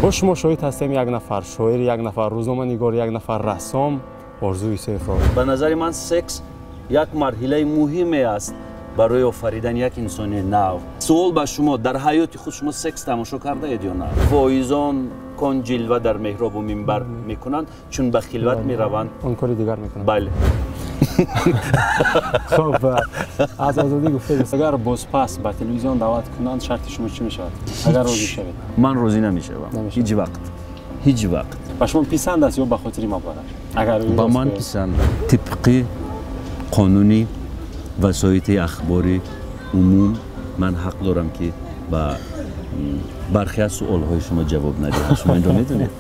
با شما شاهد هستیم یک نفر شاعر، یک نفر روزنامه‌نگار، یک نفر رسام آرزوی یوسف را. به نظر من سکس یک مرحله مهمی است برای آفریدن یک انسان نو. سوال به شما، در حیات خود شما سکس تماشا کرده اید یا نه؟ فایزان کن جلوه در محراب و منبر میکنند چون به خلوت میروند. اون کاری دیگر میکنند. بله. خب از آزادی گفتید اگر بازپس به تلویزیون دعوت کنند شرط شما چی میشود؟ اگر راضی شوید؟ من راضی نمیشم. هیچ وقت. هیچ وقت. به شما پسند است یا به خاطر مبارک؟ اگر با من پسند طبق قانونی وسایط اخباری عموم من حق دارم که با برخی از سوالهای شما جواب ندهم. شما این رو میدونید.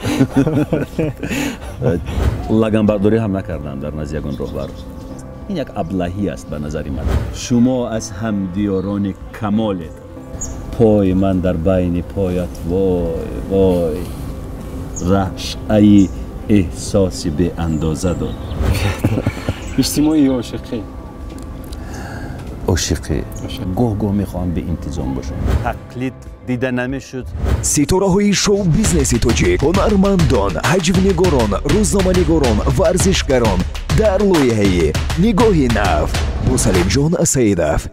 لگن برداری هم نکردم در نزد یگان راهبر. این یک ابلهی است به نظر من. شما از همدیاران کمالید. پای من در بین پایت وای وای رشعه احساسی به اندازه داد. اجتماعی یا عاشقی؟ عاشقی. گاه میخوام به انتظام باشم. تقلید دیده نمیشد. ستاره‌های شو بیزنس توجیک، هنرمندان، هجونگاران، روزنامه‌نگاران، ورزشکاران در لایحه نگاهی نو با سلیم جان سیدов.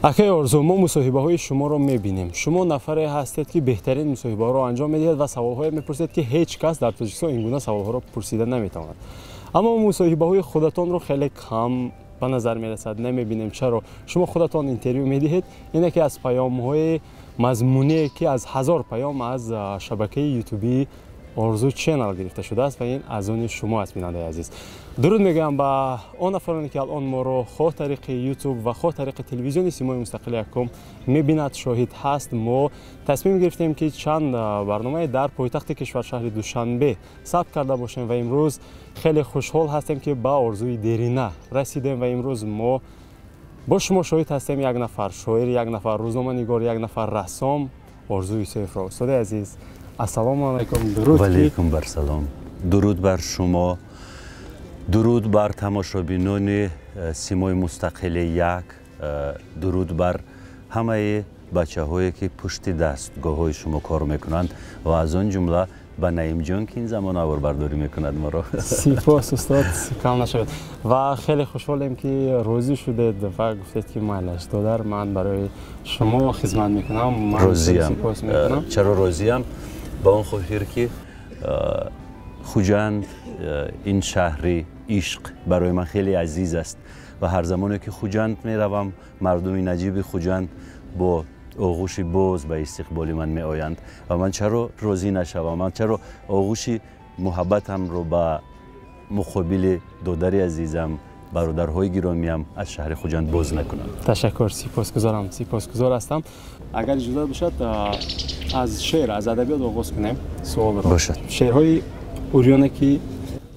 اخی آرزو، ما مصاحبه های شما رو میبینیم. شما نفری هستید که بهترین مصاحبه ها رو انجام میدهید و سوال های میپرسید که هیچ کس در تاجیکستان این گونه سوال ها رو پرسیده نمیتواند. اما مصاحبه های خودتان رو خیلی کم به نظر میرسد، نمیبینیم. چرا؟ شما خودتان اینترویو میدهید. اینه که از پیام های مضمونی که از 1000 پیام از شبکه یوتیوبی آرزو چینل گرفته شده است و این از آن شما است بیننده عزیز. درود میگم به آن نفرانی که الان ما رو خواه طریق یوتیوب و خواه طریق تلویزیون سیمای مستقل یکم میبیند، شاهد هست. ما تصمیم گرفتیم که چند برنامه در پایتخت کشور شهر دوشنبه ثبت کرده باشیم و امروز خیلی خوشحال هستیم که به آرزوی دیرینه رسیدیم و امروز ما با شما شاهد هستیم یک نفر شاعر، یک نفر روزنامه‌نگار، یک نفر رسام آرزوی یوسف را. استاد عزیز السلام علیکم. درود. و علیکم بر سلام. درود بر شما، درود بر تماشابینان سیمای مستقل یک، درود بر همه بچه هایی که پشت دستگاه های شما کار میکنند و از آن جمله به نعیم جان که این زمان آوربرداری میکند ما را. سپاس استاد، کم نشود و خیلی خوشحالم که راضی شدید و گفتید که مالش دادر من برای شما خدمت میکنم. من راضیم. میکنم. چرا راضیم؟ با اون خاطر که خوجند این شهری عشق برای من خیلی عزیز است و هر زمانی که خوجند میروم مردم نجیب خوجند با آغوش باز به استقبال من می آیند و من چرا راضی نشوم؟ من چرا آغوش محبتم رو به مقابل دادر عزیزم برادرهای گرامیم از شهر خوجند باز نکنم؟ تشکر، سپاسگزارم، سپاسگزار هستم. اگر اجازه باشد از شعر، از ادبیات آغاز کنیم. سوال را باشد. شعرهای اوریانه که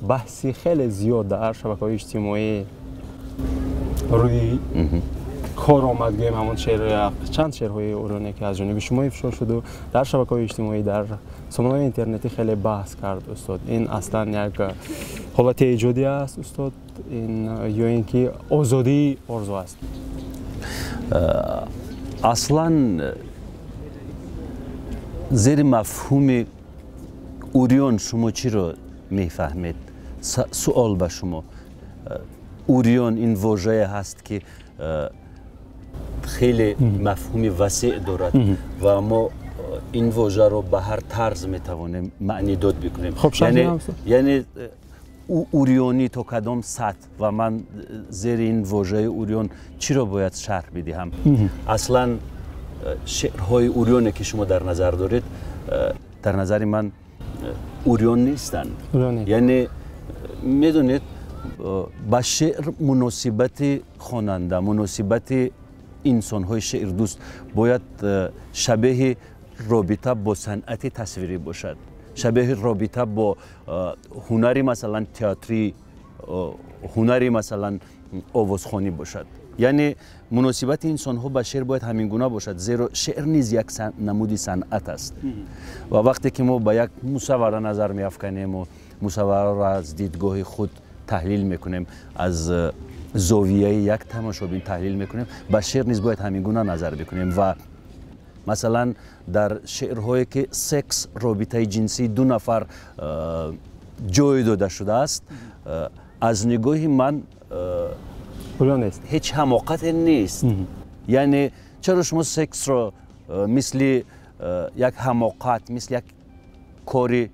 بحثی خیلی زیاد در شبکه‌های اجتماعی روی کار آمد، گویم همون شعر، چند شعرهای اوریانه که از جانب شما افشا شد و در شبکه‌های اجتماعی در سامانه‌های اینترنتی خیلی بحث کرد استاد. این اصلا یک حالت ایجادی است استاد این یا اینکه آزادی آرزو است؟ اصلا زیر مفهوم اوریان شما چی رو میفهمید؟ سوال به شما. اوریان این واژه هست که خیلی مفهوم وسیع دارد و ما این واژه رو به هر طرز میتوانیم معنی داد بکنیم. خب یعنی اوریانی تا کدام سطح و من زیر این واژه اوریان چی رو باید شرح بدهم؟ اصلا شعرهای اوریانی که شما در نظر دارید در نظر من اوریان نیستند. یعنی میدونید با شعر مناسبت خواننده، مناسبت انسان‌های شعر دوست باید شبیه رابطه با صنعت تصویری باشد، شبیه رابطه با هنری مثلا تئاتری، هنری مثلا آوازخوانی باشد. یعنی مناسبت انسان‌ها با شعر باید همین گونه باشد، زیرا شعر نیز یک نمودی صنعت است و وقتی که ما با یک مصور نظر می‌افکنیم و مصور را از دیدگاه خود تحلیل میکنیم، از زاویه یک تماشابین تحلیل میکنیم، با شعر نیز باید همین گونه نظر بکنیم و مثلا در شعرهایی که سکس رابطه جنسی دو نفر جای داده شده است از نگاه من هیچ حماقت نیست. یعنی چرا شما سکس رو مثل یک حماقت، مثل یک کاری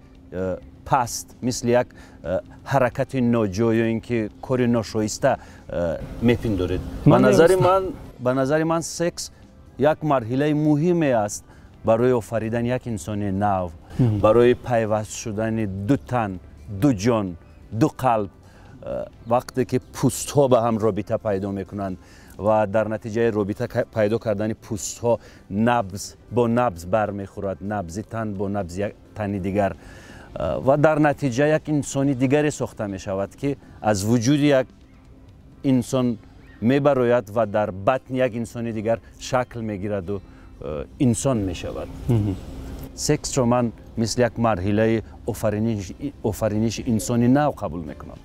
پست، مثل یک حرکت ناجای یا اینکه کاری ناشایسته میپندارید؟ به نظر من سکس یک مرحله مهمی است برای آفریدن یک انسان نو، برای پیوست شدن دو تن، دو جان، دو قلب. وقتی که پوست ها به هم رابطه پیدا میکنند و در نتیجه رابطه پیدا کردن پوست ها نبض با نبض برمیخورد، نبض تن با نبض یک تن دیگر و در نتیجه یک انسانی دیگری ساخته می شود که از وجود یک انسان می براید و در بطن یک انسان دیگر شکل می گیرد و انسان می شود. سکس رو من مثل یک مرحله آفرینش انسانی نو قبول می کنم.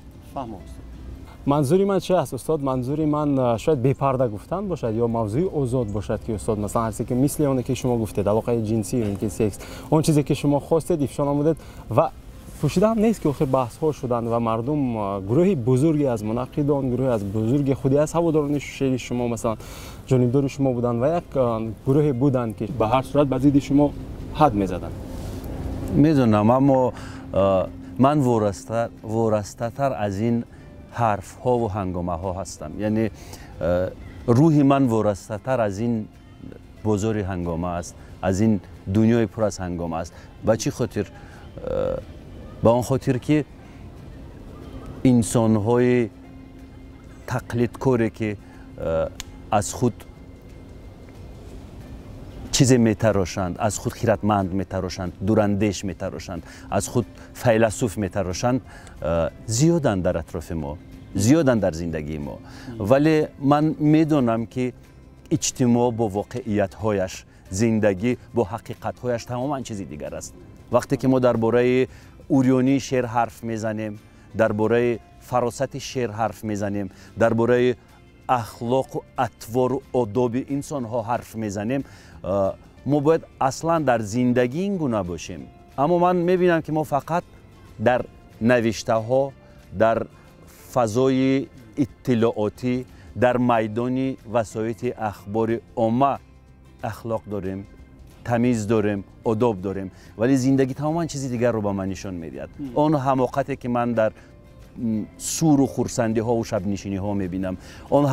منظوری من چه است استاد؟ منظوری من شاید بی‌پرده گفتن باشد یا موضوع آزاد باشد که استاد مثلا هر چیزی که مثل اون که شما گفتید علاقه جنسی یا اینکه سکس، اون چیزی که شما خواستید افشا نمودید و پوشیده هم نیست که آخر بحث ها شدن و مردم گروهی بزرگی از منقدان، گروهی از بزرگی خودی از هواداران شعر شما مثلا جانبدار شما بودن و یک گروهی بودن که به هر صورت به ضد شما حد می‌زدن. میدونم، اما من وارسته تر از این حرف ها و هنگامه ها هستم. یعنی روحی من وارسته تر از این بزرگ هنگامه است، از این دنیای پر از هنگامه است. به چی خاطر؟ به آن خاطر که انسان های تقلیدکاری که از خود چیزی میتراشند، از خود خیرتمند میتراشند، دوراندیش میتراشند، از خود فیلسوف میتراشند، زیادن در اطراف ما، زیادن در زندگی ما. ولی من میدونم که اجتماع با واقعیت هایش، زندگی با حقیقت هایش تماما چیزی دیگر است. وقتی که ما درباره اوریانی شعر حرف میزنیم، درباره فراست شعر حرف میزنیم، درباره اخلاق و اطوار و آداب انسان ها حرف میزنیم، ما باید اصلا در زندگی این گونه باشیم. اما من میبینم که ما فقط در نوشته ها، در فضای اطلاعاتی، در میدان وسایل اخبار عامه اخلاق داریم، تمیز داریم، آداب داریم، ولی زندگی تماما چیزی دیگر رو به من نشان میدهد. اون حماقتی که من در سور و خرسندی ها و شب نشینی ها میبینم، اون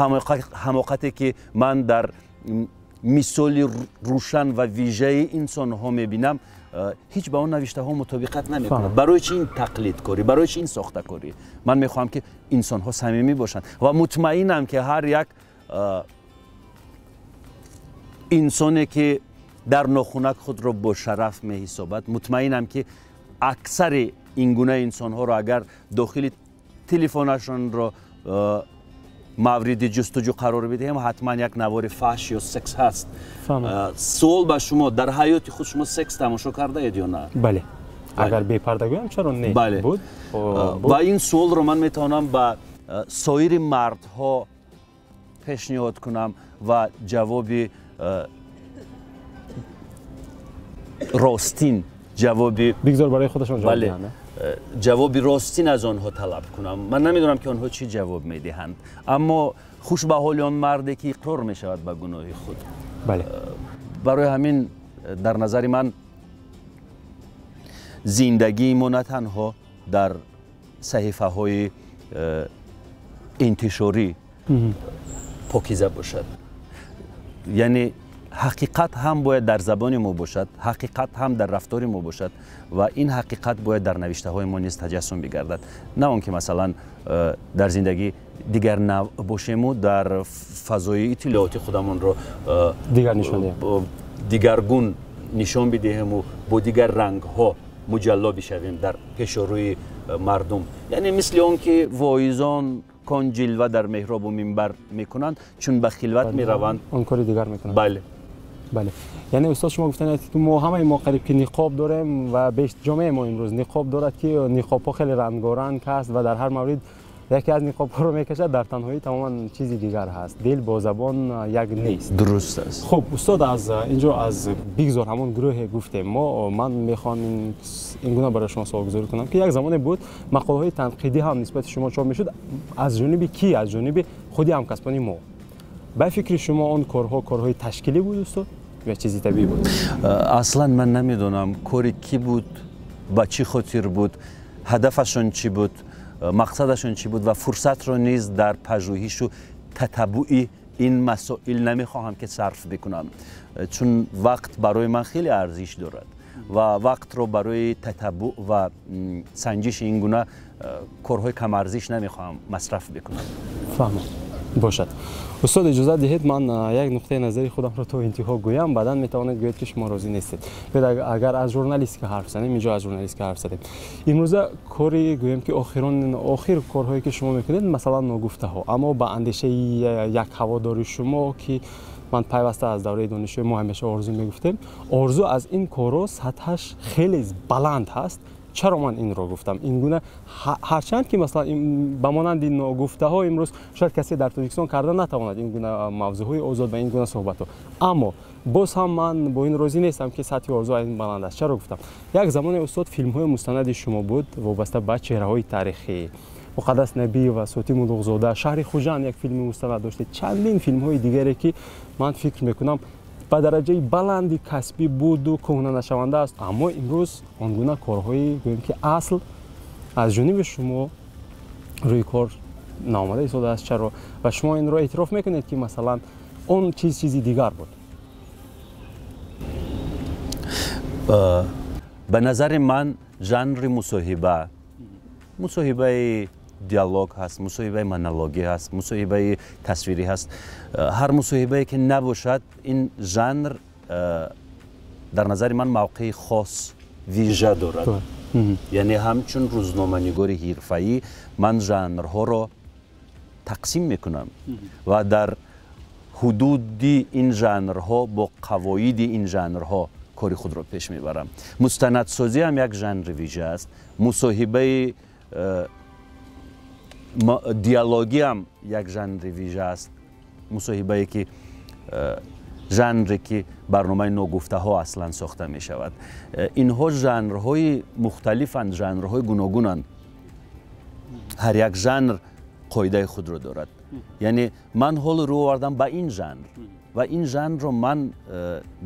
حماقتی که من در مثال روشن و ویژه انسان ها میبینم، هیچ با اون نوشته ها مطابقت نمیکنه. برای چی این تقلید کاری؟ برای چی این ساخته کاری؟ من میخوام که انسان ها صمیمی باشند و مطمئنم که هر یک انسانی که در ناخونک خود را با شرف می حسابد، مطمئنم که اکثر این گونه انسان ها را اگر داخل تلفنشان را مورد جستجو قرار بدهیم، حتما یک نوار فحش یا سکس هست. سوال به شما، در حیات خود شما سکس تماشا کرده اید یا نه؟ بله. اگر بی پردگی هم چرا نه؟ بله. بود. و این سوال رو من میتونم به سایر مردها پیشنهاد کنم و جواب راستین، جواب بگذار برای خودشون جواب بدن. جواب راستین از آنها طلب کنم. من نمیدونم که آنها چی جواب میدهند، اما خوش به حال آن مردی که اقرار میشود به گناه خود. بله. برای همین در نظر من زندگی ما نه تنها در صحیفه های انتشاری پاکیزه باشد، یعنی حقیقت هم باید در زبان ما باشد، حقیقت هم در رفتار ما باشد و این حقیقت باید در نوشته های ما نیز تجسم بگردد. نه اون که مثلا در زندگی دیگر نباشیم و در فضای اطلاعاتی خودمون رو دیگرگون نشان بدهیم و با دیگر رنگ ها مجلا بشویم در پیش روی مردم. یعنی مثل اون که واعظان کان جلوه در محراب و منبر میکنند، چون به خلوت میروند اون کار دیگر میکنند. بله. بله. یعنی استاد شما گفتن که ما همه ما قریب که نقاب داریم و بیشتر جامعه ما امروز نقاب دارد که نقاب ها خیلی رنگارنگ هست و در هر مورد یکی از نقاب‌ها رو میکشد در تنهایی تماما چیزی دیگر هست. دل با زبان یک نیست. درست است. خب استاد از اینجا از بگذار همون گروه گفتیم من میخوام این گونه برای شما سوال گذاری کنم که یک زمانی بود مقاله‌های تنقیدی هم نسبت شما چاپ میشد از جانب کی؟ از جانب خودی همکسبان ما. به فکر شما اون کارهای تشکیلی بود استاد یا چیزی طبیعی بود؟ اصلا من نمیدونم کاری کی بود، با چی خاطر بود، هدفشون چی بود، مقصدشون چی بود و فرصت رو نیز در پژوهش و تتبع این مسائل نمیخواهم که صرف بکنم، چون وقت برای من خیلی ارزش دارد و وقت رو برای تتبع و سنجش این گونه کارهای کم ارزش نمیخواهم مصرف بکنم. فهمم. باشد. استاد اجازه دهید من یک نقطه نظری خودم رو تا انتها گویم، بعدا میتواند گوید که شما راضی نیستید. اگر از ژورنالیست که حرف زدیم، اینجا از ژورنالیست که حرف زدیم، امروز کاری گویم که آخر کارهایی که شما میکنید مثلا نگفته ها، اما با اندیشه یک هواداری شما که من پیوسته از دوره دانشجویی ما همیشه آرزو میگفتیم، آرزو از این کارو سطحش خیلی بلند هست. چرا من این رو گفتم؟ این گونه هرچند که مثلا به مانند این گفته ها امروز شاید کسی در تاجیکستان کرده نتواند این گونه موضوع های آزاد و این گونه صحبت ها، اما باز هم من با این راضی نیستم که سطح آرزو این بلند است. چرا گفتم؟ یک زمان استاد فیلم های مستند شما بود وابسته به چهره های تاریخی، مقدس نبی و صوتی مدغزاده، شهر خوجان یک فیلم مستند داشته، چندین فیلم های دیگری که من فکر میکنم به درجه بلندی کسبی بود و کهنه نشونده است، اما امروز آنگونه کارهایی گوییم که اصل از جانب شما روی کار نامده ایستاده است. چرا؟ و شما این را اعتراف میکنید که مثلا اون چیزی دیگر بود؟ به نظر من ژانر مصاحبه دیالوگ هست، مصاحبه مونولوژی هست، مصاحبه تصویری هست. هر مصاحبه که نباشد این ژانر در نظر من موقع خاص ویژه دارد. یعنی همچون روزنامه‌نگار حرفه‌ای من ژانرها را تقسیم میکنم و در حدود این ژانرها با قواعد این ژانرها کاری خود را پیش میبرم. مستندسازی هم یک ژانر ویژه است. مصاحبه دیالوگی هم یک ژانر ویژه است. مصاحبه که ژانری که برنامه نگفته ها اصلا ساخته می شود. اینها ژانرهای مختلفند، ژانرهای گوناگونند. هر یک ژانر قاعده خود رو دارد. یعنی من حال رو آوردم به این ژانر و این ژانر رو من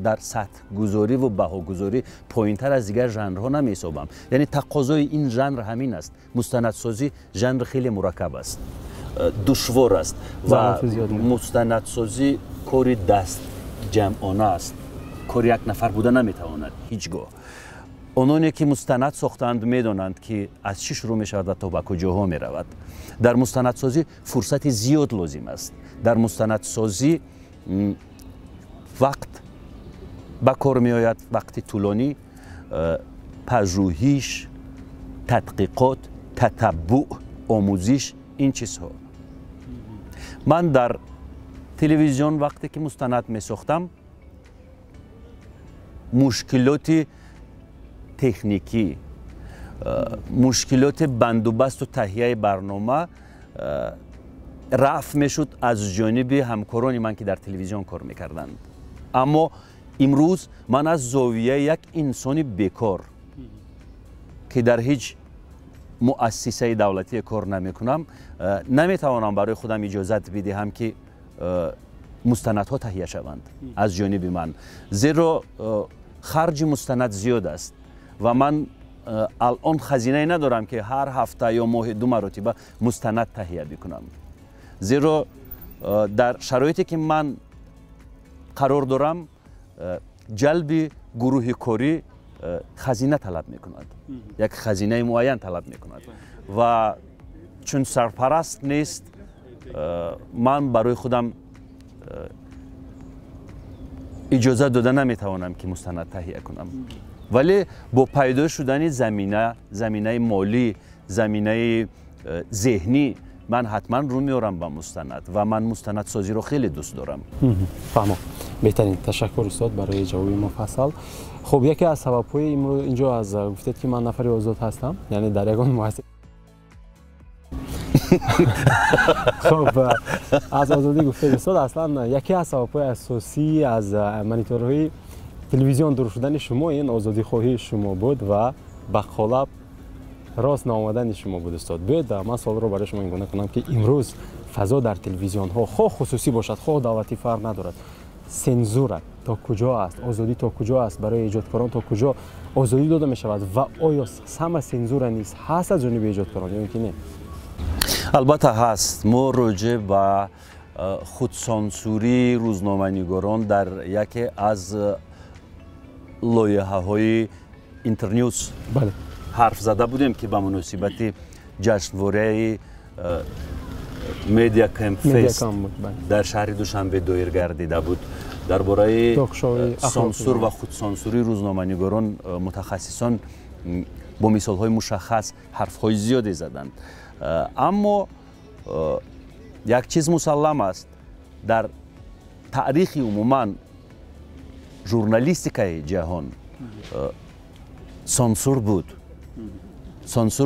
در سطح گذاری و بهاگذاری پایین‌تر از دیگر ژانرها نمی‌حسابم. یعنی تقاضای این ژانر همین است. مستندسازی ژانر خیلی مرکب است، دشوار است و مستندسازی کاری دست جمعانه است. کاری یک نفر بوده نمیتواند هیچگاه. آنانی که مستند ساختند میدانند که از چی شروع میشود و تا به کجاها میرود. در مستندسازی فرصت زیاد لازم است. در مستندسازی وقت به کار می آید، وقت طولانی، پژوهش، تحقیقات، تتبع، آموزش، این چیزها. من در تلویزیون وقتی که مستند می ساختم مشکلات تکنیکی، مشکلات بندوبست و تهیه برنامه رفع میشد از جانب همکاران من که در تلویزیون کار میکردند. اما امروز من از زاویه یک انسان بیکار که در هیچ مؤسسه دولتی کار نمیکنم نمیتوانم برای خودم اجازت بدهم که مستندها تهیه شوند از جانب من، زیرا خرج مستند زیاد است و من الان خزینه ندارم که هر هفته یا ماه 2 مرتبه مستند تهیه بکنم. زیرا در شرایطی که من قرار دارم جلب گروه کاری خزینه طلب میکند، یک خزینه معین طلب میکند و چون سرپرست نیست من برای خودم اجازه داده نمیتوانم که مستند تهیه کنم. ولی با پیدا شدن زمینه مالی، زمینه ذهنی، من حتما رو میارم به مستند و من مستند سازی رو خیلی دوست دارم. فهمم. بهترین. تشکر استاد برای جواب مفصل. خب یکی از سبب‌های اینجا از گفتید که من نفر آزاد هستم، یعنی در یگان مؤسسه خب از آزادی گفته استاد، اصلا یکی از سبب‌های اساسی از مانیتورهای تلویزیون دور شدن شما این آزادی خواهی شما بود و به قالب راست نآمدن شما بود استاد. بیاید من سوال رو برای شما این گونه کنم که امروز فضا در تلویزیون ها خواه خصوصی باشد خواه دعوتی فرق ندارد، سنزور تا کجا است، آزادی تا کجا است، برای ایجادکاران تا کجا آزادی داده می شود و آیا همه سنزور نیست هست از جانب ایجادکاران یا اینکه نه؟ البته هست. ما راجع به خودسانسوری روزنامه‌نگاران در یکی از لایحه‌های اینترنیوز بله حرف زده بودیم که به مناسبت جشنواره مدیا کمپ فست در شهر دوشنبه دایر گردیده بود. درباره سانسور و خودسانسوری روزنامه‌نگاران متخصصان با مثال‌های مشخص حرف‌های زیادی زدند. اما یک چیز مسلم است، در تاریخ عموما ژورنالیستیکای جهان سانسور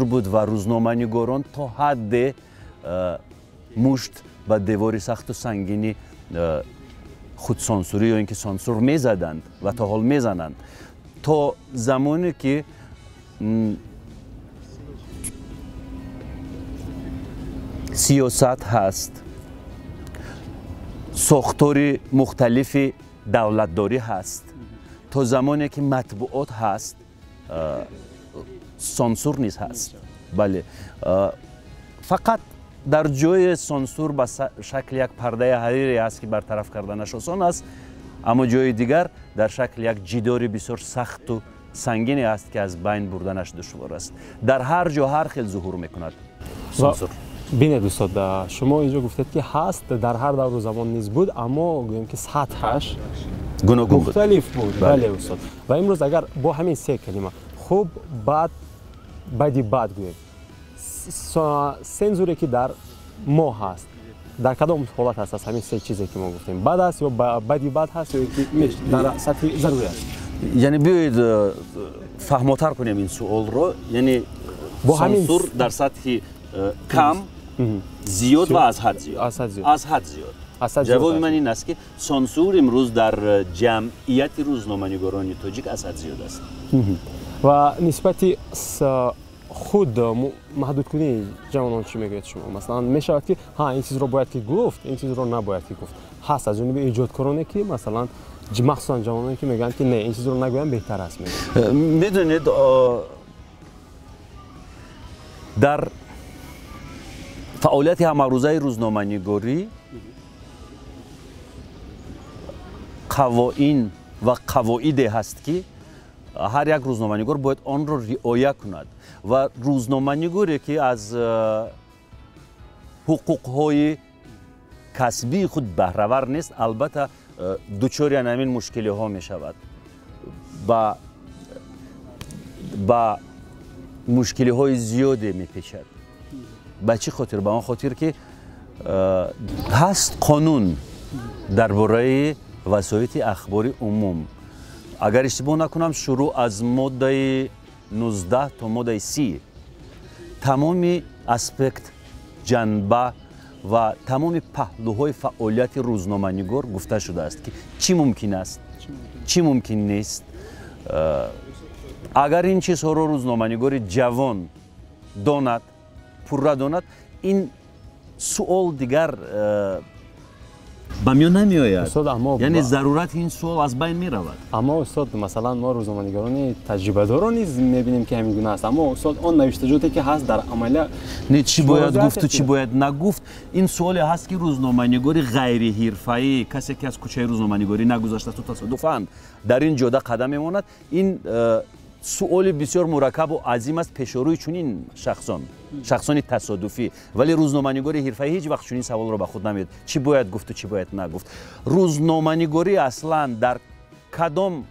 بود و روزنامه‌نگاران تا حد مشت به دیوار سخت و سنگینی خودسانسوری یا اینکه سانسور میزدند و تا حال میزنند تا زمانی که سیاست هست، ساختار مختلف دولتداری هست، تا زمانی که مطبوعات هست سانسور نیز هست. بله، فقط در جای سانسور به شکل یک پرده حریری است که برطرف کردنش آسان است، اما جای دیگر در شکل یک جدار بسیار سخت و سنگینی است که از بین بردنش دشوار است. در هر جا هر خیل ظهور میکند سانسور. بینید استاد، شما اینجا گفتید که هست در هر دور و زمان نیز بود، اما گویم که سطحش گوناگون مختلف بود. بله استاد. و امروز اگر با همین سه کلمه خوب بعد گویم سنزوری که در ما هست در کدام حالت هست از همین سه چیزی که ما گفتیم؟ بد است یا بعد هست یا در سطح ضروری است؟ یعنی بیایید فهم‌تر کنیم این سوال رو. یعنی با سانسور در سطح کم، زیاد و از حد زیاد. جواب من این است که سانسور امروز در جمعیت روزنامه‌نگاران تاجیک از حد زیاد است. و نسبت خود محدود کنی جوانان چی میگوید شما؟ مثلا میشود که این چیز رو باید که گفت، این چیز رو نباید که گفت. هست از جانب ایجادکارانی که مثلا مخصوصا جوانانی که میگن که نه این چیز رو نگویم بهتر است. میدونید در فعالیت همروزه روزنامه‌نگاری قوانین و قواعدی هست که هر یک روزنامه‌نگار باید آن را رعایت کند و روزنامه‌نگاری که از حقوق‌های کسبی خود بهره‌ور نیست البته دچار همین مشکل‌ها می‌شود. با مشکل‌های زیادی می‌پیچد. به چه خاطر؟ به آن خاطر که هست قانون درباره وسایط اخباری عموم. اگر اشتباه نکنم شروع از ماده 19 تا ماده 30 تمام اسپکت، جنبه و تمام پهلوهای فعالیت روزنامه‌نگار گفته شده است که چی ممکن است، چی ممکن نیست. اگر این چیزها رو روزنامه‌نگار جوان داند، پورا داند، این سوال دیگر به میان نمیآید. یعنی ضرورت این سوال از بین می رود. اما استاد مثلا ما روزنامه‌نگاران تجربه داران نیز می‌بینیم که همین گونه است، اما استاد آن نوشتجاتی که هست در عمل نه چی باید گفت و چی باید نگفت، این سوالی هست که روزنامه‌نگاری غیر حرفه‌ای، کسی که از کوچه روزنامه‌نگاری نگذشته تو تصادفاً در این جاده قدم می‌ماند، این سوال بسیار مرکب و عظیم است پیش روی چنین شخصان تصادفی. ولی روزنامه‌نگاری حرفه‌ای هیچ وقت چنین سوال رو به خود نمیاد چی باید گفت و چی باید نگفت. روزنامه‌نگاری اصلا در کدام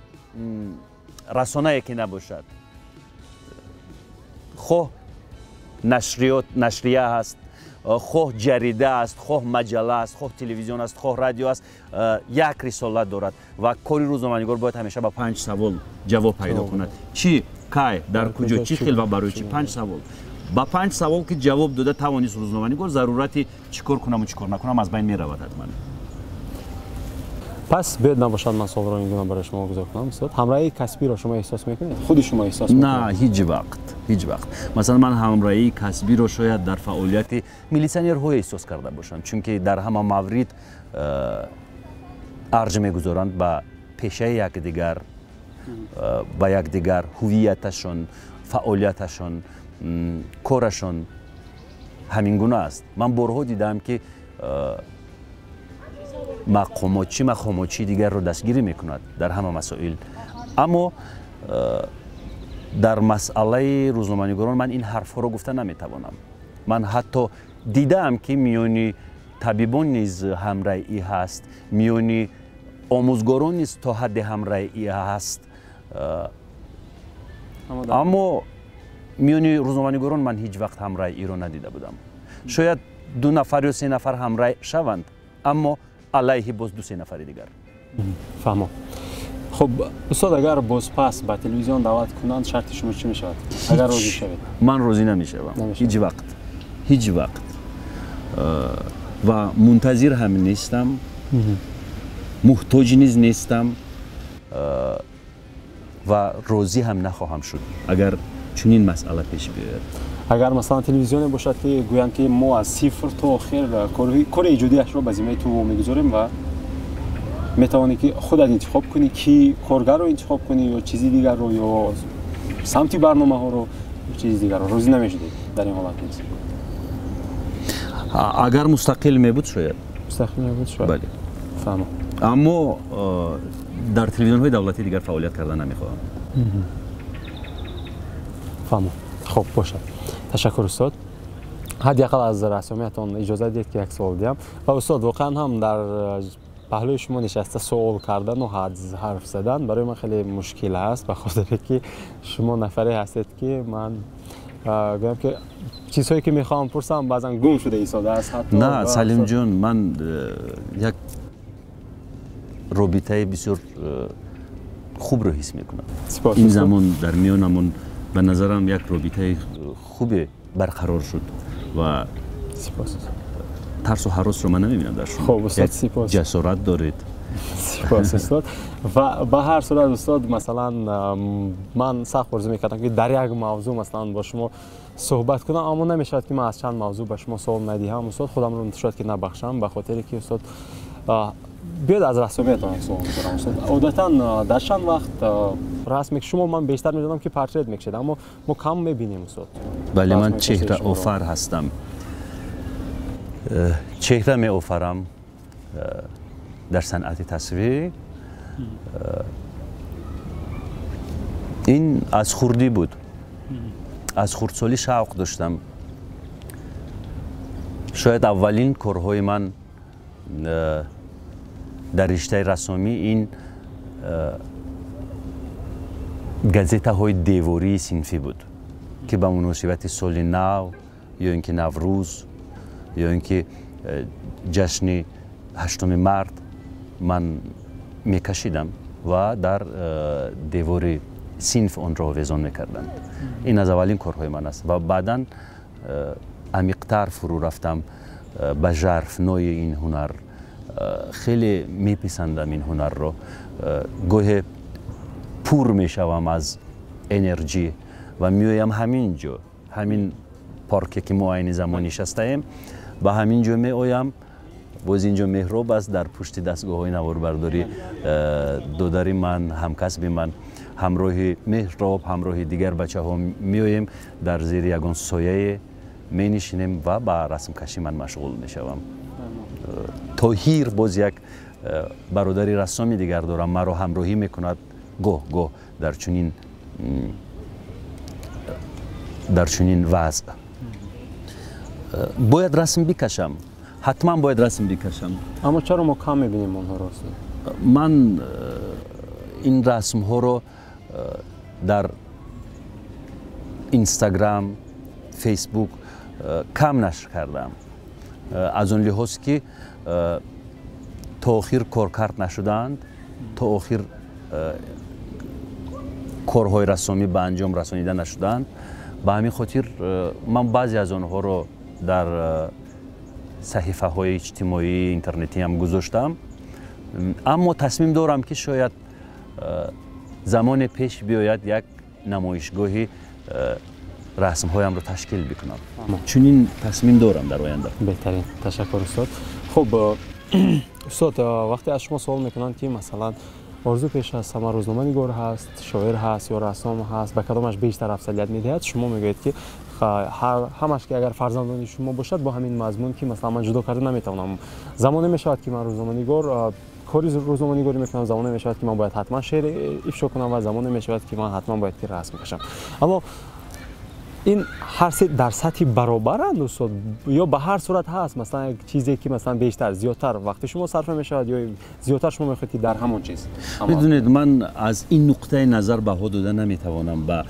رسانه‌ای که نباشد، خواه نشریه هست، خواه جریده است، خواه مجله است، خواه تلویزیون است، خواه رادیو است، یک رسالت دارد و کاری روزنامه‌نگار باید همیشه با 5 سوال جواب پیدا کند. چی، کی، در کجا، چی خیل و برای چی. 5 سوال. با 5 سوال که جواب داده توانست روزنامه‌نگار ضرورتی چیکار کنم و چیکار نکنم از بین میرود حتما. پس بد نباشد من سوال رو این گونه برای شما گذار کنم استاد. همراهی کسبی رو شما احساس میکنید؟ خود شما احساس میکنید؟ نه هیچ وقت. مثلا من همراهی کسبی رو شاید در فعالیت میلیسیونرها احساس کرده باشم، چون که در همه مورد ارج میگذارند به پیشه یکدیگر، با یکدیگر هویتشون، فعالیتشون، کارشون همین گونه است. من بارها دیدم که مقاماتی دیگر رو دستگیری میکند در همه مسائل، اما در مسئله روزنامه‌نگاران من این حرفها رو گفته نمیتوانم. من حتی دیدم که میانی طبیبان نیز همراهی هست، میانی آموزگاران نیز تا حد همراهی هست، اما میانی روزنامه‌نگاران من هیچ وقت همراهی رو ندیده بودم. شاید 2 نفر یا 3 نفر همراه شوند، اما علیه باز 2-3 نفر دیگر. فهمم. خب استاد اگر باز پس به تلویزیون دعوت کنند شرط شما چی میشود؟ اگر راضی شوید؟ من راضی نمیشوم هیچ وقت و منتظر هم نیستم، محتاج نیستم و راضی هم نخواهم شد اگر چنین مسئله پیش بیاید. اگر مثلا تلویزیون باشد که گویند که ما از صفر تا آخر کار ایجادیش رو به ذمه تو میگذاریم و میتوانی که خودت انتخاب کنی که کارگر رو انتخاب کنی یا چیزی دیگر رو یا سمتی برنامه ها رو یا چیزی دیگر رو، راضی نمیشدی در این حالت نیست؟ اگر مستقل میبود شاید. بله. فهمم. اما در تلویزیون های دولتی دیگر فعالیت کردن نمیخواهم. فهمم. خب باشه. تشکر استاد. حداقل از رسمیتون اجازه دید که یک سوال دیم و استاد واقعا هم در پهلوی شما نشسته سوال کردن و حرف زدن برای من خیلی مشکل است، به خاطر که شما نفری هستید که من گویم که چیزهایی که میخوام پرسم بعضا گم شده ایستاده است. حتی نه سلیم جون، من یک رابطه بسیار خوب رو حس میکنم. این زمان در میانمون به نظرم یک رابطه خوبی برقرار شد و ترس و هراس رو من نمیبینم در شما. خب استاد سپاس. جسارت دارید. سپاس استاد. و به هر صورت استاد مثلا من سخت آرزو میکردم که در یک موضوع مثلا با شما صحبت کنم، اما نمیشد که من از چند موضوع به شما سوال ندیدم استاد. خودم رو انتشارات که نبخشم به خاطر که استاد بیاد از رسمیتون سوال میکنم استاد. عادتا در چند وقت رسمی که شما من بیشتر میدونم که پورتریت میکشید، اما ما کم میبینیم استاد. بله من چهره آفر هستم. چهره می آفرم در صنعت تصویر. این از خردی بود، از خردسالی شوق داشتم. شاید اولین کارهای من در رشته رسامی این گازیته های دیواری صنفی بود که به مناسبت سال نو یا اینکه نوروز یا اینکه جشن 8 مارد من میکشیدم و در دیوار صنف آن را آویزان میکردم. این از اولین کارهای من است و بعدا عمیق‌تر فرو رفتم به ژرف نوع این هنر. خیلی میپسندم این هنر رو. گاهی پر میشوم از انرژی و میایم همینجا، همین پارکی که ما این زمان نشستیم و همینجا میایم. باز اینجا مهراب است، در پشت دستگاه های نواربرداری دوداری من، همکسب من، همراه مهراب، همراه دیگر بچه ها میایم در زیر یگان سایه می نشینیم و با رسم کشی من مشغول میشوم. طاهیر باز یک برادری رسامی دیگر دارم، مرا همراهی میکند گاه در چنین وضع. باید رسم بکشم، حتما باید رسم بکشم. اما چرا ما کم میبینیم اونها رو؟ من این رسم ها رو در اینستاگرام، فیسبوک کم نشر کردم، از اون لحاظ که تا آخر کارکرد نشدند، تا آخر کارهای رسامی به انجام رسانیده نشدند به همین خاطر من بعضی از آنها رو در صحیفه های اجتماعی اینترنتی هم گذاشتم، اما تصمیم دارم که شاید زمان پیش بیاید یک نمایشگاهی رسم هایم رو تشکیل بکنم، چون این تصمیم دارم در آینده. بهترین، تشکر استاد. خب استاد، وقتی از شما سوال میکنن که مثلا آرزو پیش است، همه روزنامه نگار هست، شاعر هست یا رسام هست، به کدامش بیشتر افضلیت میدهید؟ شما میگوید که همش که اگر فرزندان شما باشد با همین مضمون که مثلا من جدا کرده نمیتونم، زمانه میشود که من روزنامه نگار کاری روزنامه نگاری میکنم، زمانه میشود که من باید حتما شعر افشا کنم و زمانه میشود که من حتما باید که رسم بکشم. اما این هر سه در سطح برابرند استاد یا به هر صورت هست مثلا یک چیزی که مثلا بیشتر زیادتر وقت شما صرف میشود یا زیادتر شما میخواید که در همون چیز؟ میدونید من از این نقطه نظر بها داده نمیتوانم به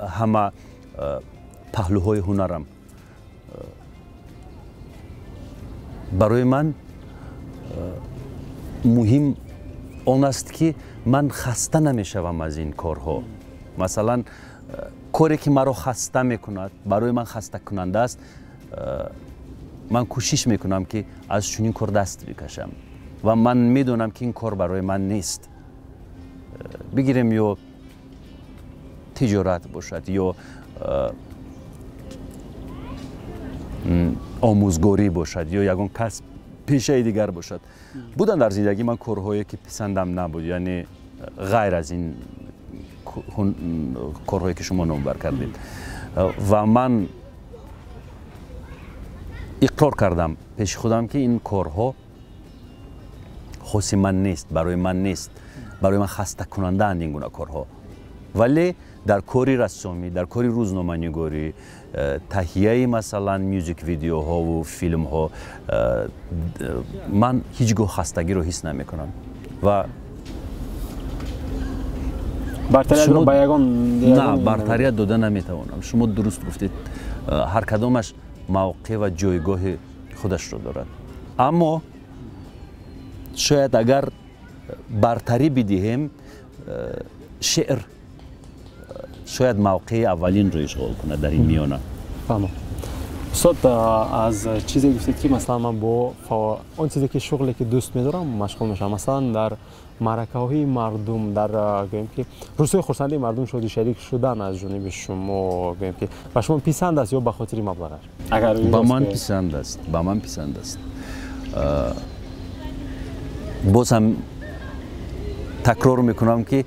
همه پهلوهای هنرم. برای من مهم آن است که من خسته نمیشوم از این کارها. مثلا کاری که مرا خسته میکند، برای من خسته کننده است، من کوشش میکنم که از چنین کار دست بکشم و من میدونم که این کار برای من نیست. بگیریم یا تجارت باشد یا آموزگاری باشد یا یگان کسب پیشه دیگر باشد. بودن در زندگی من کارهایی که پسندم نبود، یعنی غیر از این کارهایی که شما نام بر کردید و من اقرار کردم پیش خودم که این کارها خاص من نیست، برای من نیست، برای من خسته کننده اند این گونه کارها. ولی در کاری رسامی، در کاری روزنامه نگاری، تهیه مثلا میوزیک ویدیوها و فیلم ها، من هیچگاه خستگی رو حس نمی کنم و برتری رو به یگان نه برتری داده نمیتوانم. شما درست گفتید، هر کدامش موقع و جایگاه خودش رو دارد، اما شاید اگر برتری بدهیم شعر شاید موقع اولین رو اشغال کنه در این میانه. فهمم. استاد از چیزی گفتید که مثلا من با اون چیزی که شغلی که دوست می‌دارم مشغول میشم، مثلا در معرکه‌های مردم، در گویم که روزهای خرسندی مردم شادی شریک شدن از جانب شما، گویم که به شما پسند است یا به خاطر مبلغش؟ اگر به من پسند است، به من پسند است. باز هم تکرار میکنم که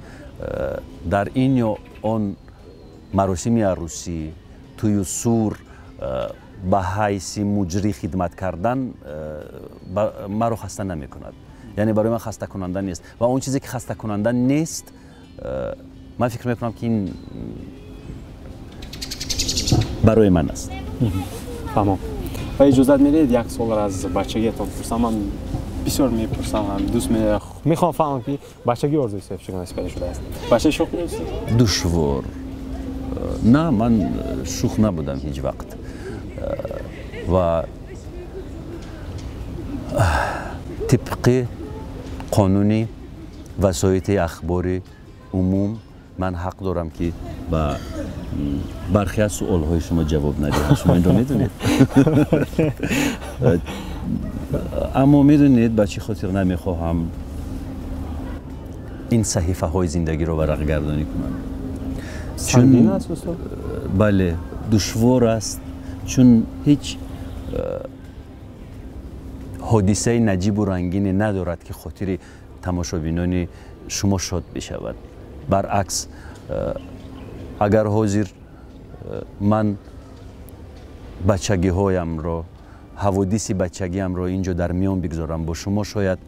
در این یا آن مراسم عروسی توی سور به حیث مجری خدمت کردن مرا خسته نمی کند، یعنی برای من خسته کننده نیست و اون چیزی که خسته کننده نیست من فکر میکنم که این برای من است. تمام. و اجازه میدید یک سوال از بچگیتون بپرسم؟ من بسیار میپرسم، هم دوست میخوام فهمم که بچگی آرزوی صاحب چگونه اسپری شده است؟ بچه شوخ نیست؟ دشوار. نه، من شوخ نبودم هیچ وقت و طبق قانونی وسایط اخباری عموم من حق دارم که با برخی از سوالهای شما جواب ندهم. شما این رو میدونید. اما میدونید به چه خاطر نمیخواهم این صحیفه های زندگی رو ورق گردانی کنم؟ سنگین است استاد؟ بله، دشوار است، چون هیچ حادثه نجیب و رنگینی ندارد که خاطر تماشابینان شما شاد بشود. برعکس، اگر حاضر من بچگی هایم را، حوادث بچگیم را اینجا در میان بگذارم با شما، شاید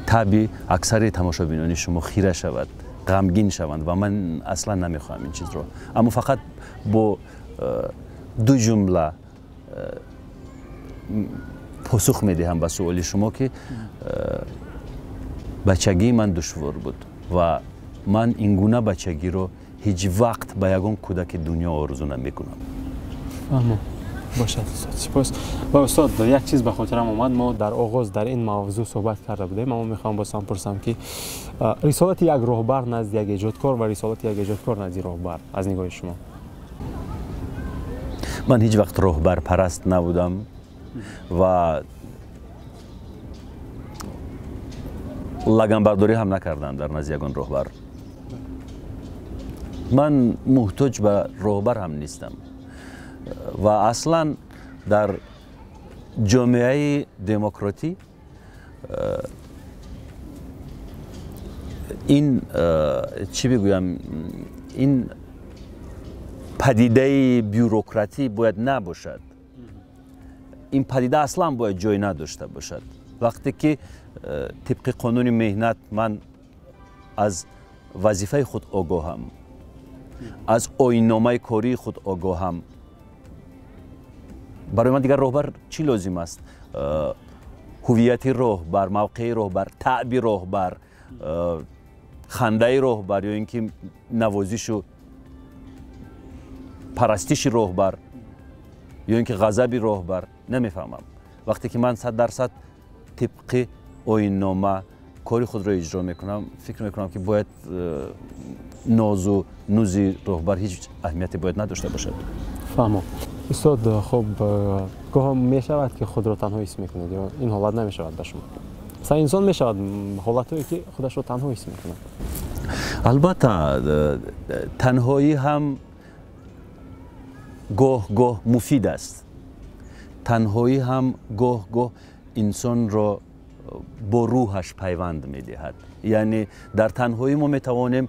طبع اکثر تماشابینان شما خیره شود، غمگین شوند و من اصلا نمیخواهم این چیز رو. اما فقط با دو جمله پاسخ میدهم به سوال شما که بچگی من دشوار بود و من این گونه بچگی رو هیچ وقت به یگان کودک دنیا آرزو نمیکنم. باشد استاد سپاس. و استاد یک چیز به خاطرم اومد، ما در آغاز در این موضوع صحبت کرده بودیم، اما میخوام بازم پرسم که رسالت یک راهبر نزد یک ایجادکار و رسالت یک ایجادکار نزد راهبر از نگاه شما. من هیچ وقت راهبر پرست نبودم و لگنبرداری هم نکردم در نزد یگان راهبر. من محتاج به راهبر هم نیستم و اصلا در جامعه دموکراتی این چی بگویم، این پدیده بیوروکراتی باید نباشد. این پدیده اصلا باید جای نداشته باشد. وقتی که طبق قانون مهنت من از وظیفه خود آگاهم، از آیین‌نامه کاری خود آگاهم، برای من دیگر راهبر چی لازم است؟ هویت راهبر، موقع راهبر، تعبیر راهبر، خنده راهبر یا اینکه نوازش و پرستش راهبر یا اینکه غضب راهبر نمیفهمم. وقتی که من 100% طبق آیین‌نامه کاری خود را اجرا میکنم، فکر میکنم که باید ناز و نوزی راهبر هیچ اهمیتی باید نداشته باشد. فهمم. استاد خب گاهی میشود که خود را تنها حس میکنید یا این حالت نمیشود به شما؟ مثلا انسان میشود حالتی که خودش را تنها حس میکنه؟ البته تنهایی هم گاه مفید است. تنهایی هم گاه انسان را با روحش پیوند میدهد. یعنی در تنهایی ما میتوانیم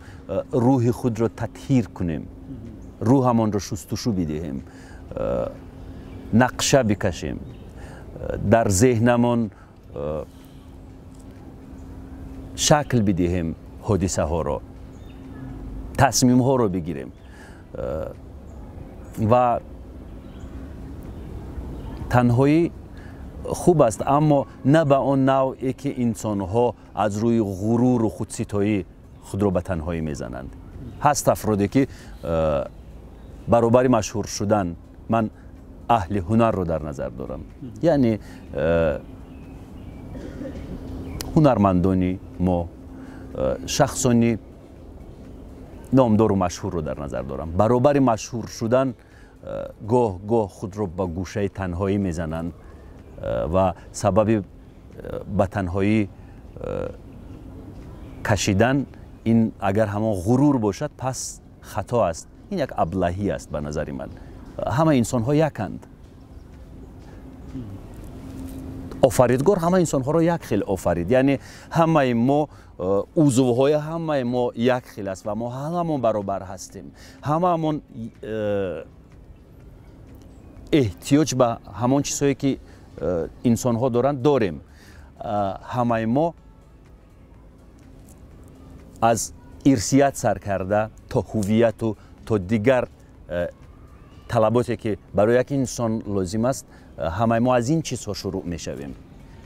روح خود را تطهیر کنیم، روحمان را شستشو بدهیم، نقشه بکشیم، در ذهنمان شکل بدهیم، حادثه ها را، تصمیم ها را بگیریم و تنهایی خوب است، اما نه به آن نوعی که انسان ها از روی غرور و خودستایی خود را به تنهایی میزنند. هست افرادی که برابر مشهور شدن، من اهل هنر رو در نظر دارم، یعنی هنرمندانی ما، شخصانی نامدار و مشهور رو در نظر دارم، برابر مشهور شدن گاه خود رو به گوشه تنهایی میزنند و سبب به تنهایی کشیدن این اگر همان غرور باشد پس خطا است. این یک ابلهی است به نظر من. همه انسان ها یکند. آفریدگار همه انسان ها را یک خیل آفرید، یعنی همه ما عضوهای همه ما یک خیل است و ما هممون برابر هستیم. هممون احتیاج به همان چیزهایی که انسان ها دارند داریم. همه ما از ارثیت سر کرده تا هویت و تا دیگر طلباتی که برای یک انسان لازم است، همه ما از این چیزها شروع می شویم.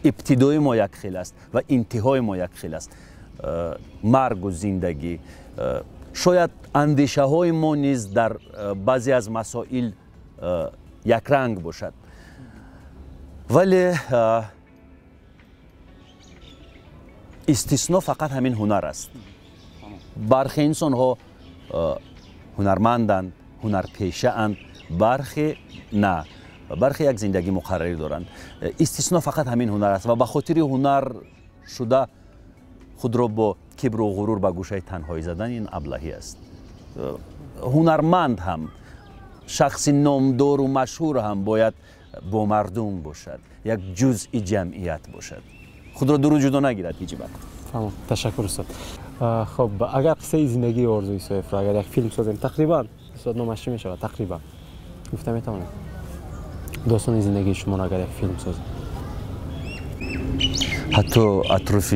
ابتدای ما یک خیل است و انتهای ما یک خیل است. مرگ و زندگی، شاید اندیشه های ما نیز در بعضی از مسائل یک رنگ باشد، ولی استثناء فقط همین هنر است. برخی انسان ها هنرمندند، هنرپیشه اند، برخی نه، برخی یک زندگی مقرری دارند. استثناء فقط همین هنر است و به خاطر هنر شده خود را با کبر و غرور به گوشه تنهایی زدن، این ابلهی است. هنرمند هم، شخص نامدار و مشهور هم باید با مردم باشد، یک جزء جمعیت باشد، خود را دور و جدا نگیرد هیچ وقت. تمام، تشکر استاد. خب اگر قصه زندگی آرزوی صفر اگر یک فیلم سازیم تقریبا استاد نامش چی میشود؟ تقریبا گفتم میتونم داستان زندگی شما را اگر یک فیلم سازیم، حتی اطراف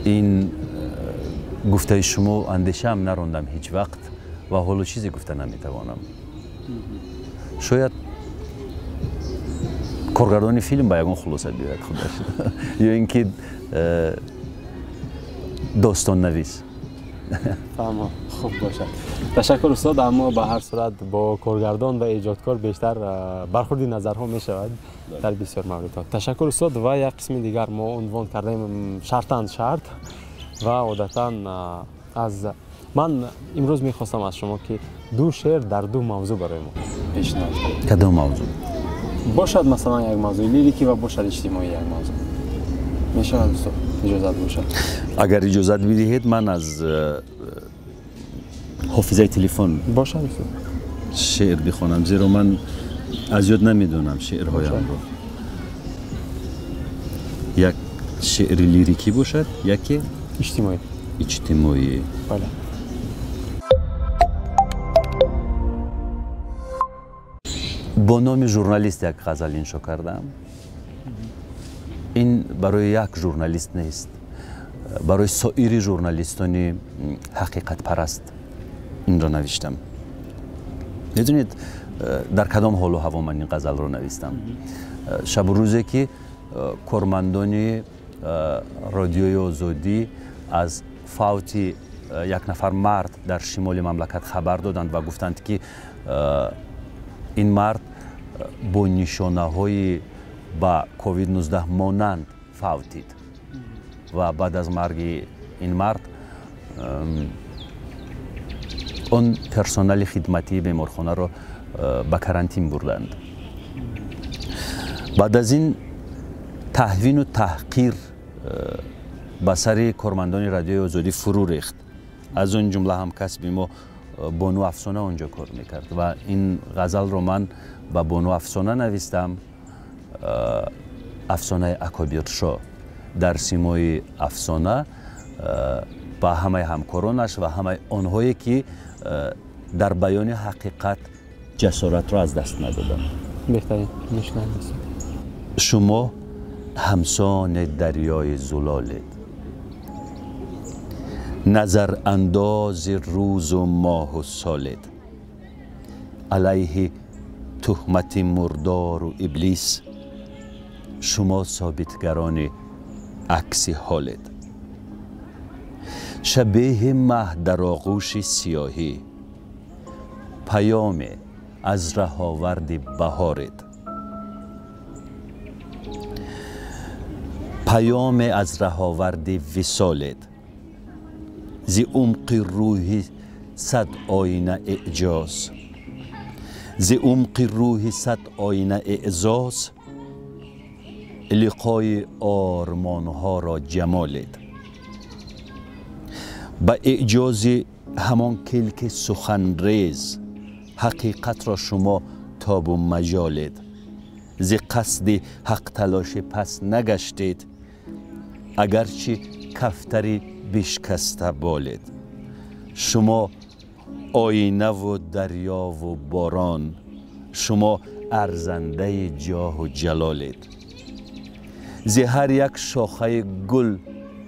این گفته شما اندیشه هم نراندم هیچ وقت و حالا چیزی گفته نمیتوانم. شاید کارگردان فیلم به یگان خلاصه بیاید خودش یا اینکه داستان نویس. تمام خوب باشد. تشکر استاد. اما به هر صورت با کارگردان و ایجادکار بیشتر برخوردی نظرها می شود در بسیار موردها. تشکر استاد. و یک قسم دیگر ما عنوان کردیم شرطاً شرط و عادتاً از من امروز میخواستم از شما که دو شعر در دو موضوع برای ما پیشنهاد کنید. کدام موضوع؟ باشد مثلا یک موضوع لیریکی و باشد اجتماعی یک موضوع. میشه استاد اجازت باشد؟ اگر اجازت بدهید من از حافظه تلفن باشد استاد شعر بخوانم، زیرا من از یاد نمیدونم شعرهایم رو. یک شعر لیریکی باشد، یکی اجتماعی. بله. با نام ژورنالیست یک غزل انشا کردم. این برای یک ژورنالیست نیست، برای سایر ژورنالیستان حقیقت پرست این را نوشتم. میدونید در کدام حال و هوا من این غزل رو نوشتم؟ شب و روزی که کارمندان رادیوی آزادی از فوت یک نفر مرد در شمال مملکت خبر دادند و گفتند که این مرد با نشانه های با کووید 19 مانند فوتید و بعد از مرگ این مرد اون پرسنل خدمتی بیمارخانه رو به کرانتین بردند. بعد از این تهوین و تحقیر به سر کارمندان رادیوی آزادی فرو ریخت. از اون جمله هم کسبی ما بانو افسانه اونجا کار میکرد و این غزل رو من با بانو افسانه نوشتم. افسانه اکابر شاه در سیمای افسانه با همه همکارانش و همه آنهایی که در بیان حقیقت جسارت را از دست ندادند. بهترین میشنم. شما همسان دریای زلالید، نظر انداز روز و ماه و سالید، علیه تهمت مردار و ابلیس، شما ثابتگران عکس حالید. شبیه مه در آغوش سیاهی، پیام از رهاورد بهارید. پیام از رهاورد وصالید، زی عمق روحی صد آینه اعجاز، زی عمق روحی صد آینه اعزاز، لقای آرمانها را جمالید. به اعجاز همان کلک سخنریز، حقیقت را شما تاب و مجالید. ز قصد حق تلاش پس نگشتید، اگرچه کفتری بشکسته بالید. شما آینه و دریا و باران، شما ارزنده جاه و جلالید. ز هر یک شاخه گل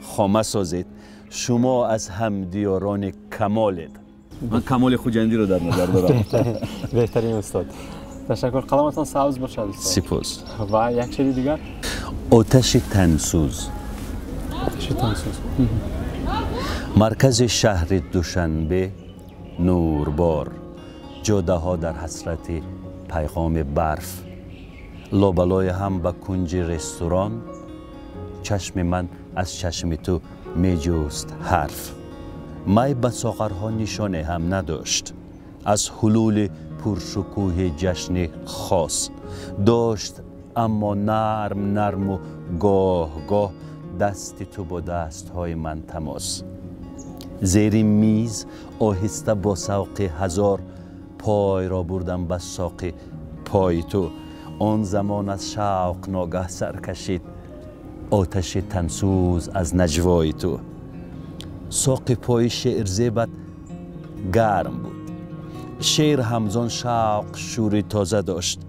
خامه سازید، شما از همدیاران کمالید. من کمال خوجندی رو در نظر دارم. بهترین استاد. تشکر. قلمتان سبز باشد استاد. سپاس. و یک شعر دیگر؟ آتش تنسوز. آتش تنسوز. مرکز شهر دوشنبه نوربار، جاده ها در حسرت پیغام برف، لابلای هم به کنج رستوران، چشم من از چشم تو می جست حرف. می به ساغرها نشانه هم نداشت، از حلول پرشکوه جشن خاص داشت، اما نرم نرم و گاه گاه دست تو با دستهای من تماس. زیر میز آهسته با سوق هزار، پای را بردم به ساق پای تو. آن زمان از شوق ناگه سر کشید، آتش تنسوز از نجوای تو. ساق پای شعر زیبت گرم بود، شعر همزان شوق شوری تازه داشت.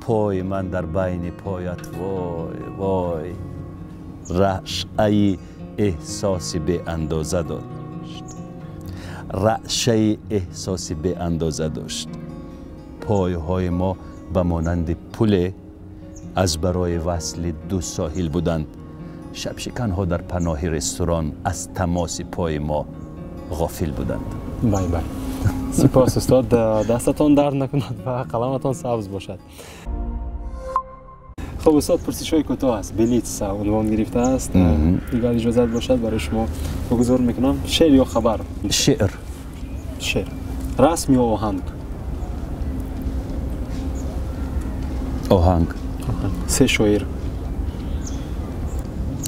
پای من در بین پایت وای وای، رعشه احساسی به اندازه داشت، رعشه احساسی به اندازه داشت. پایهای ما به مانند پل از برای وصل دو ساحل بودند. شبشکنها در پناه رستوران از تماس پای ما غافل بودند. بای بای. سپاس استاد، دستتان درد نکند و قلمتان سبز باشد. خب استاد، پرسش‌های کوتاه است. بلیتس عنوان گرفته است. اگر اجازه باشد برای شما بگذار میکنم. شعر یا خبر؟ شعر. شعر. رسم یا آهنگ؟ آهنگ. سه شاعر.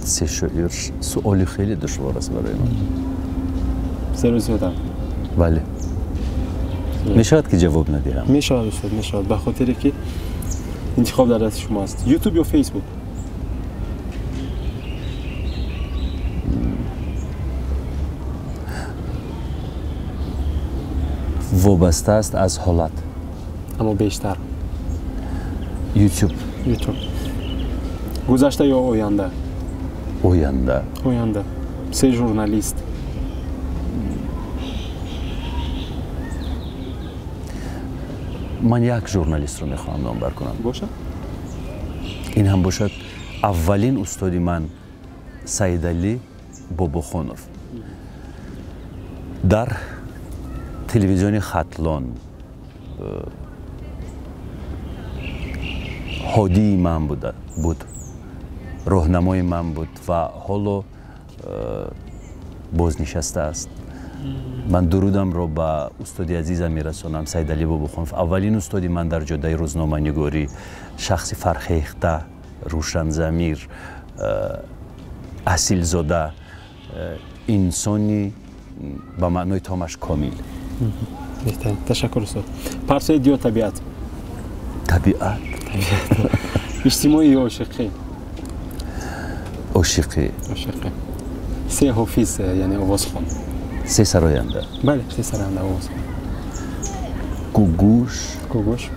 سه شاعر سوالی خیلی دشوار است برای من. سه روز بدم. بله. میشود که جواب ندهم. میشود استاد، میشود، به خاطر که انتخاب در دست شما است. یوتیوب یا فیسبوک؟ وابسته است از حالت. اما بیشتر یوتیوب. یوتیوب. گذشته یا آینده؟ آینده. آینده. سه ژورنالیست. من یک ژورنالیست رو میخوام نامبر کنم. باشه. این هم باشد اولین استادی من سیدعلی باباخانوف. در تلویزیون خطلان هادی من بود، راهنمای من بود و حالا بازنشسته است. من درودم را به استادی عزیزم میرسانم، سیدعلی باباخانوف. اولین استادی من در جاده روزنامه‌نگاری، شخص فرهیخته، روشن ضمیر، اصیل زاده، انسانی به معنای تامش کامل. بهترین. تشکر استاد. پرسید یا طبیعت؟ طبیعت. اجتماعی یا عاشقی؟ عاشقی. عاشقی. سه حافظ یعنی آوازخوان. سه سراینده. بله، سه سراینده آوازخوان. گوگوش. گوگوش.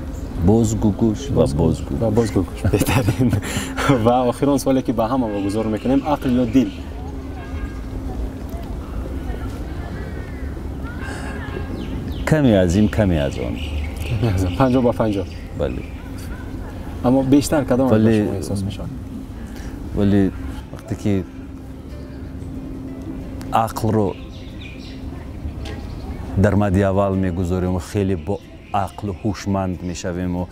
باز گوگوش و باز گوگوش. و باز گوگوش. بهترین. و آخرین سوالی که به هم واگذار میکنیم، عقل یا دل؟ کمی از این، کمی از آن. 50 با 50. بله. اما بیشتر کدام از شما احساس میشه؟ ولی وقتی که عقل رو در مد اول میگذاریم و خیلی با عقل و هوشمند میشویم و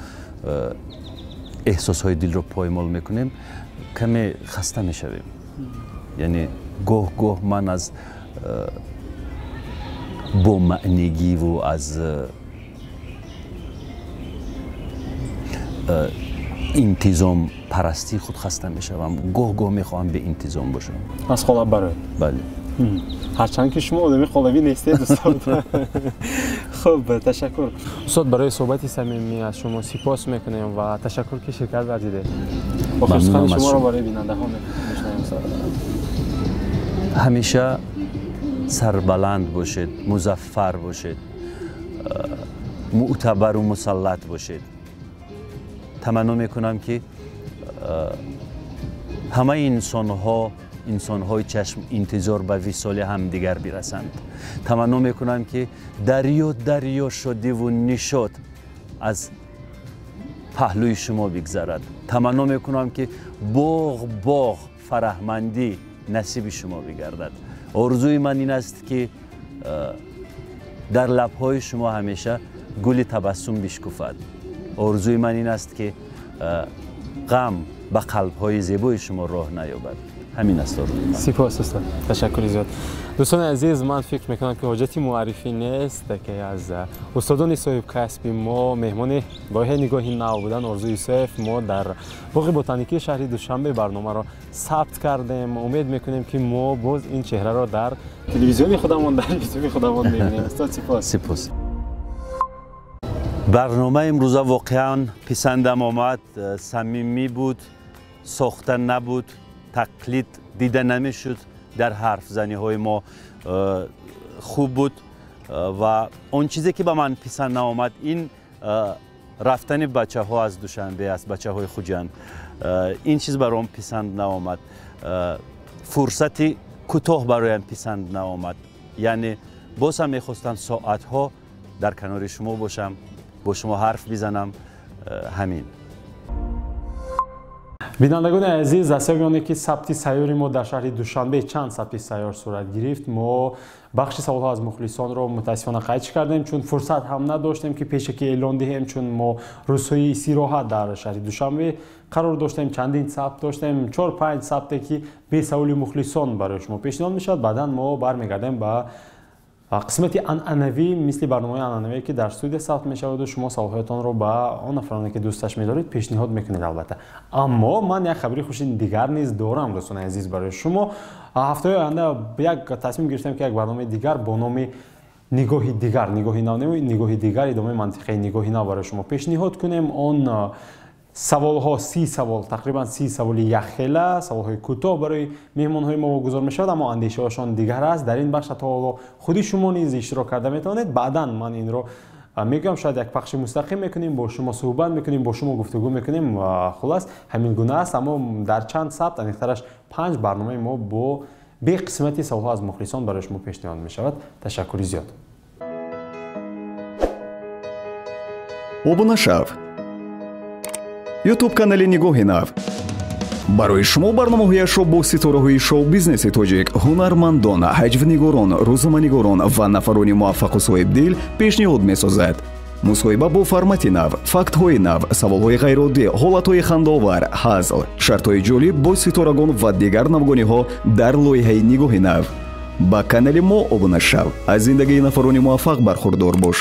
احساسهای دل رو پایمال میکنیم، کمی خسته میشویم. یعنی گاه من از با معنیگی و از انتظام پرستی خود خسته میشوم. گاه میخوام به انتظام باشم. از خواب برای؟ بله. هرچند که شما آدمی خوابی نیستید استاد. خب تشکر استاد، برای صحبتی صمیمی از شما سپاس میکنیم و تشکر که شرکت ورزیدید. آخر سخن شما رو برای بیننده ها میشنویم استاد. همیشه سربلند باشید، مظفر باشید، معتبر و مسلط باشید. تمنا میکنم که همه انسان‌های چشم انتظار به وصال همدیگر برسند. تمنا میکنم که دریا شدی و نشاط از پهلوی شما بگذرد. تمنا میکنم که باغ فرهمندی نصیب شما بگردد. آرزوی من این است که در لب‌های شما همیشه گل تبسم بشکفد. آرزوی من این است که غم به قلب‌های زیبای شما راه نیابد. همین است آرزوی من. سپاس استاد، تشکر زیاد. دوستان عزیز، من فکر میکنم که حاجتی معرفی نیست که از استادان صاحب کسب ما مهمان گاه نگاهی نو بودن. آرزو یوسف ما در باغ بوتانیکی شهر دوشنبه برنامه را ثبت کردیم. امید میکنیم که ما باز این چهره را در تلویزیون خودمون، در یوتیوب خودمون ببینیم. استاد سپاس. برنامه امروز واقعا پسندم آمد. صمیمی بود، ساخته نبود، تقلید دیده نمیشد. در حرف زنی های ما خوب بود و اون چیزی که به من پسند نآمد این رفتن بچه ها از دوشنبه است، بچه های خوجند. این چیز برام پسند نآمد. فرصتی کوتاه برایم پسند نآمد. یعنی باز هم میخواستم ساعت ها در کنار شما باشم، با شما حرف بزنم. همین. бинандагони азиз, аз ягоне ки сабти сайёри мо дар шаҳри Душанбе чанд сабти сайёр сурат гирифт. Мо бахши саволҳо аз мухлисонро мутаассифона қайд кардем, чун фурсат ҳам надоштем ки пеше ки эълон диҳем, чун мо рӯзҳои истироҳат дар шаҳри Душанбе қарор доштем, чандин сабт доштем, 4-5 сабте ки бесаволи мухлисон барои шумо пешниҳод мешавад. Баъдан мо бармегардем ба қисмати анъанавӣ, мисли барномаи анъанавие ки дар студия сабт мешаваду шумо саволҳоятонро ба он нафароне ки дӯсташ медоред пешниҳод мекунед. Албатта аммо ман як хабари хуши дигар низ дорам дӯстони азиз барои шумо. ҳафтаи оянда як тасмим гирифтем ки як барномаи дигар бо номи нигоҳи дигар, нигоҳи нав нему нигоҳи дигар, идомаи мантиқаи нигоҳи нав барои шумо пешниҳод кунем. Он саволҳо 30 савол, тақрибан 30 саволи якхела, саволҳои кӯтоҳ барои меҳмонҳои мо вогузор мешавад, аммо андешаҳошон дигар аст. Дар ин бахш то ҳоло худи шумо низ иштирок карда метавонед. баъдан ман инро мегӯям, шояд як пахши мустақим мекунем, бо шумо суҳбат мекунем, бо шумо гуфтугӯ мекунем. хулас ҳамин гуна аст, аммо дар чанд сабт аниқтараш 5 барномаи мо бо беқисмати саволҳо аз мухлисон барои шумо пешниҳод мешавад. ташаккури зиёд. обуна шав ютуб канали нигоҳи нав барои шумо барномаҳояшро бо ситораҳои шоу-бизнеси тоҷик, ҳунармандон, ҳаҷвнигорон, рӯзноманигорон ва нафарони муваффақу соҳибдил пешниҳод месозад. мусоҳиба бо формати нав, фактҳои нав, саволҳои ғайриоддӣ, ҳолатҳои хандаовар, ҳазл, шартҳои ҷолиб бо ситорагон ва дигар навгониҳо дар лоиҳаи нигоҳи нав. ба канали мо обуна шав, аз зиндагии нафарони муваффақ бархурдор бош.